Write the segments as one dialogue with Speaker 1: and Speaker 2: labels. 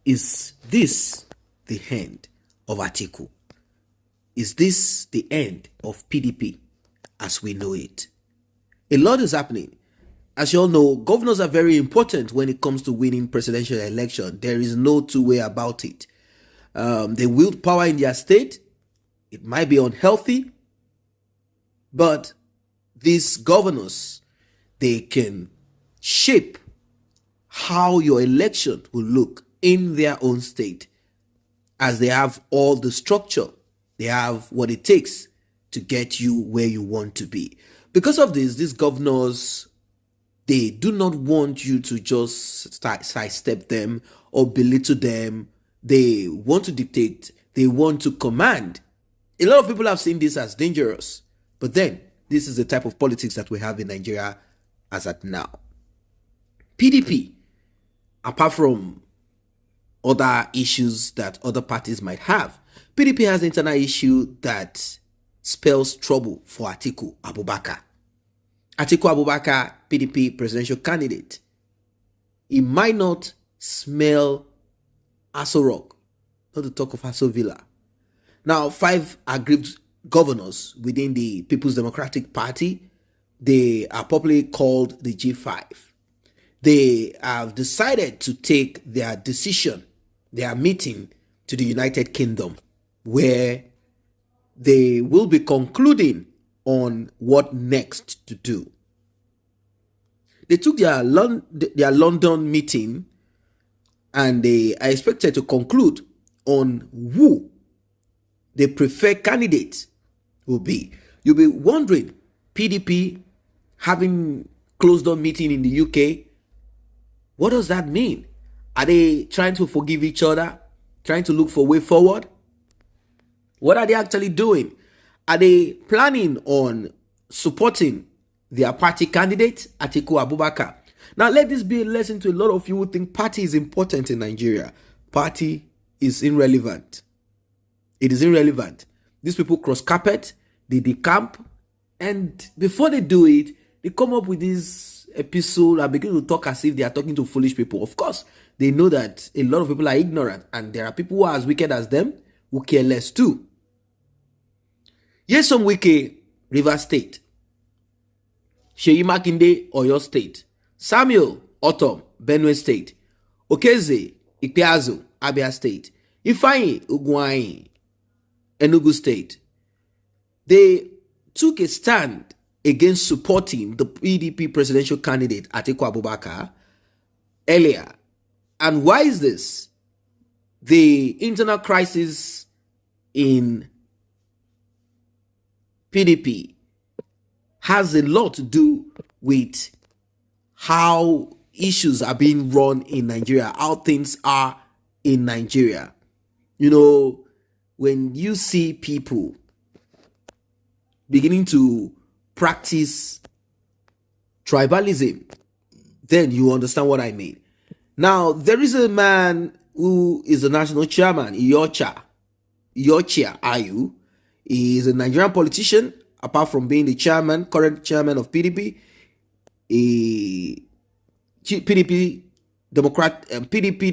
Speaker 1: Is this the end of Atiku? Is this the end of PDP as we know it? A lot is happening. As you all know, governors are very important when it comes to winning presidential election. There is no two way about it. They wield power in their state. It might be unhealthy, but these governors, they can shape how your election will look in their own state, as they have all the structure. They have what it takes to get you where you want to be. Because of this, these governors, they do not want you to just sidestep them or belittle them. They want to dictate. They want to command. A lot of people have seen this as dangerous. But then, this is the type of politics that we have in Nigeria as at now. PDP, apart from other issues that other parties might have, PDP has an internal issue that spells trouble for Atiku Abubakar. Atiku Abubakar, PDP presidential candidate. He might not smell Aso Rock, not to talk of Aso Villa. Now, 5 aggrieved governors within the People's Democratic Party, they are popularly called the G5. They have decided to take their decision, their meeting, to the United Kingdom, where they will be concluding on what next to do. They took their London meeting and they are expected to conclude on who the preferred candidate will be. You'll be wondering, PDP having closed-door meeting in the UK, what does that mean? Are they trying to forgive each other? Trying to look for a way forward? What are they actually doing? Are they planning on supporting their party candidate, Atiku Abubakar? Now, let this be a lesson to a lot of you who think party is important in Nigeria. Party is irrelevant. It is irrelevant. These people cross carpet, they decamp, and before they do it, they come up with this episode and begin to talk as if they are talking to foolish people. Of course, they know that a lot of people are ignorant, and there are people who are as wicked as them who care less too. Yes, some Wike, Rivers State. Sheyi Makinde, Oyo State. Samuel Otom, Benue State. Okeze Ikpeazu, Abia State. Ifeanyi Ugwuanyi, Enugu State. They took a stand against supporting the PDP presidential candidate Atiku Abubakar earlier. And why is this? The internal crisis in PDP has a lot to do with how issues are being run in Nigeria, how things are in Nigeria. You know, when you see people beginning to practice tribalism, then you understand what I mean. Now, there is a man who is the national chairman, Iyorchia Ayu. He is a Nigerian politician, apart from being the chairman, current chairman of PDP. PDP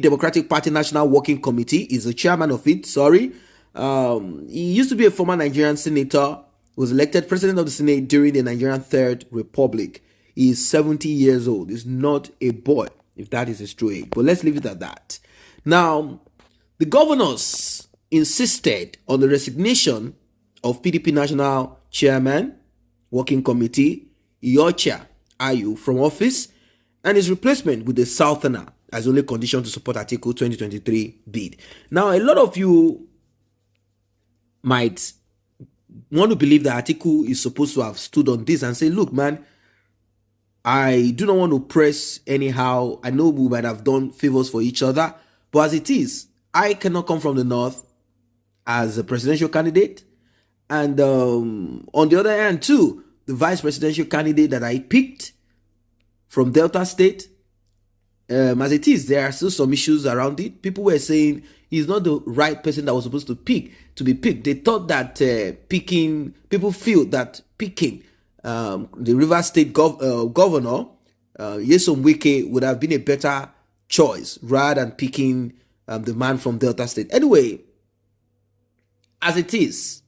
Speaker 1: Democratic Party National Working Committee is the chairman of it. He used to be a former Nigerian senator, was elected president of the Senate during the Nigerian Third Republic. He is 70 years old. He's not a boy, if that is his true age. But let's leave it at that. Now, the governors insisted on the resignation of PDP National Chairman, Working Committee, Iyorchia Ayu from office, and his replacement with the Southerner as only condition to support Atiku 2023 bid. Now, a lot of you might want to believe that Atiku is supposed to have stood on this and say, look, man, I do not want to press anyhow. I know we might have done favors for each other, but as it is, I cannot come from the north as a presidential candidate. And on the other hand, too, the vice presidential candidate that I picked from Delta State, as it is, there are still some issues around it. People were saying he's not the right person that was supposed to be picked. They thought that people feel that picking the Rivers State governor, Nyesom Wike, would have been a better choice rather than picking the man from Delta State. Anyway, as it is,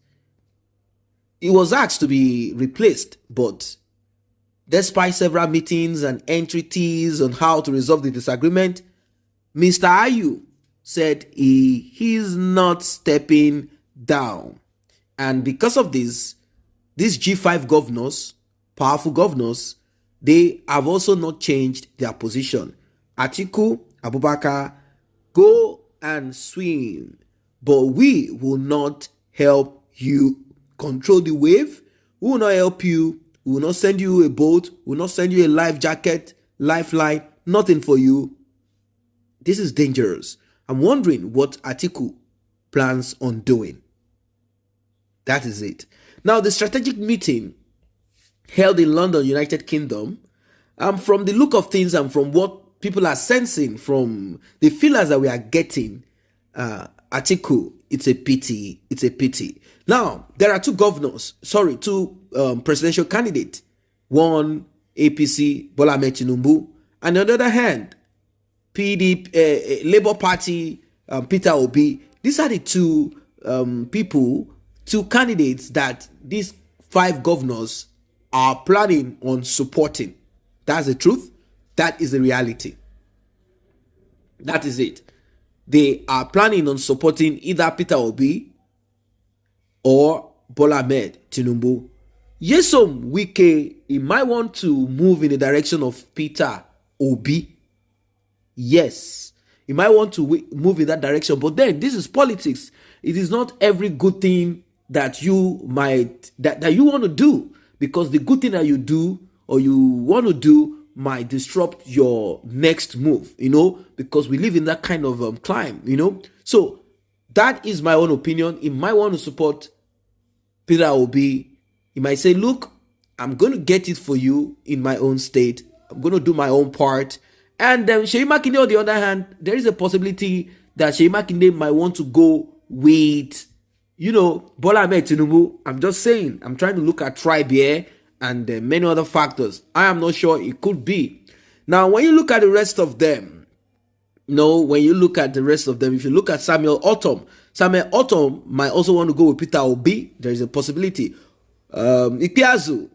Speaker 1: he was asked to be replaced, but despite several meetings and entreaties on how to resolve the disagreement, Mr. Ayu said he's not stepping down. And because of this, these G5 governors, powerful governors, they have also not changed their position. Atiku, Abubakar, go and swim, but we will not help you control the wave. We will not help you. We will not send you a boat. We will not send you a life jacket, lifeline, nothing for you. This is dangerous. I'm wondering what Atiku plans on doing. That is it. Now, the strategic meeting held in London, United Kingdom, from the look of things and from what people are sensing, from the feelers that we are getting, Atiku, it's a pity. It's a pity. Now, there are two presidential candidates. One, APC, Bola Ahmed Tinubu, and on the other hand, Labour Party, Peter Obi. These are the two two candidates that these 5 governors are planning on supporting. That's the truth. That is the reality. That is it. They are planning on supporting either Peter Obi or Bola Ahmed Tinubu. Yesom Wike, he might want to move in the direction of Peter Obi. Yes, he might want to move in that direction. But then this is politics. It is not every good thing that you might that you want to do, because the good thing that you do or you want to do might disrupt your next move, because we live in that kind of climb, So that is my own opinion. He might want to support Peter Obi. He might say, look, I'm going to get it for you in my own state. I'm going to do my own part. And Seyi Makinde, on the other hand, there is a possibility that Seyi Makinde might want to go with, Bola Ahmed Tinubu. I'm just saying, I'm trying to look at tribe here and many other factors. I am not sure it could be. Now, when you look at the rest of them, if you look at Samuel Ortom might also want to go with Peter Obi. There is a possibility. Ikpeazu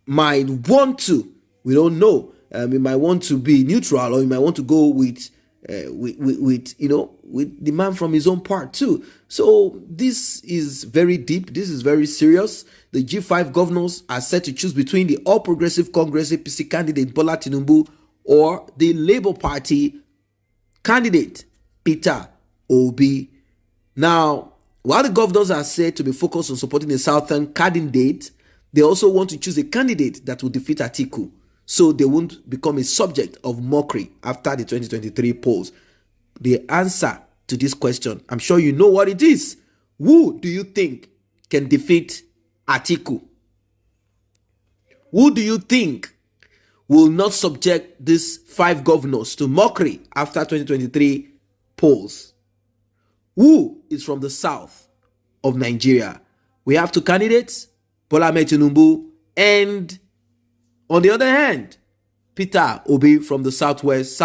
Speaker 1: might want to. We don't know. He might want to be neutral, or he might want to go with the man from his own part too. So this is very deep. This is very serious. The G5 governors are set to choose between the All Progressive Congress APC candidate Bola Tinubu or the Labour Party candidate Peter Obi. Now, while the governors are said to be focused on supporting the Southern candidate, they also want to choose a candidate that will defeat Atiku, so they won't become a subject of mockery after the 2023 polls. The answer to this question, I'm sure you know what it is. Who do you think can defeat Atiku? Who do you think will not subject these 5 governors to mockery after 2023 polls? Who is from the south of Nigeria? We have 2 candidates, Bola Ahmed Tinubu, and on the other hand, Peter Obi from the southwest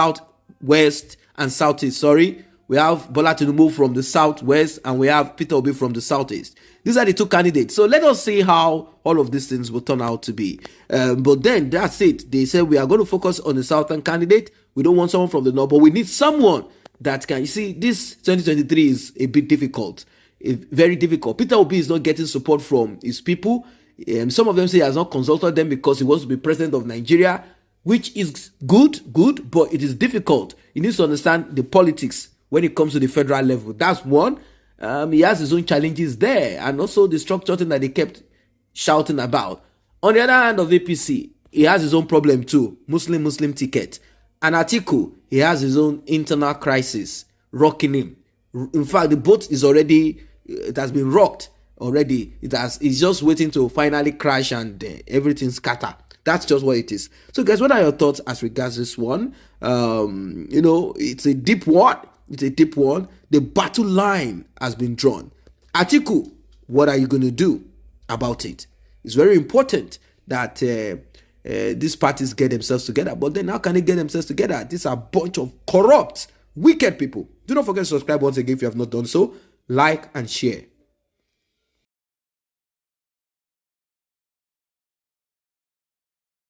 Speaker 1: and southeast. We have Bola Tinubu from the southwest and we have Peter Obi from the southeast. These are the 2 candidates. So let us see how all of these things will turn out to be. But then that's it. They said we are going to focus on the southern candidate. We don't want someone from the north, but we need someone that can. You see, this 2023 is a bit difficult. Very difficult. Peter Obi is not getting support from his people. Some of them say he has not consulted them because he wants to be president of Nigeria, which is good, but it is difficult. He needs to understand the politics when it comes to the federal level. That's one. He has his own challenges there, and also the structure thing that they kept shouting about. On the other hand of APC, he has his own problem too, Muslim ticket. And Atiku, he has his own internal crisis rocking him. In fact, the boat is already, it has been rocked already. It's just waiting to finally crash and everything scatter. That's just what it is. So guys, what are your thoughts as regards this one? It's a deep one. The battle line has been drawn. Atiku, what are you going to do about it? It's very important that these parties get themselves together. But then how can they get themselves together? These are a bunch of corrupt Wicked people. Do not forget to subscribe once again if you have not done so. Like and share.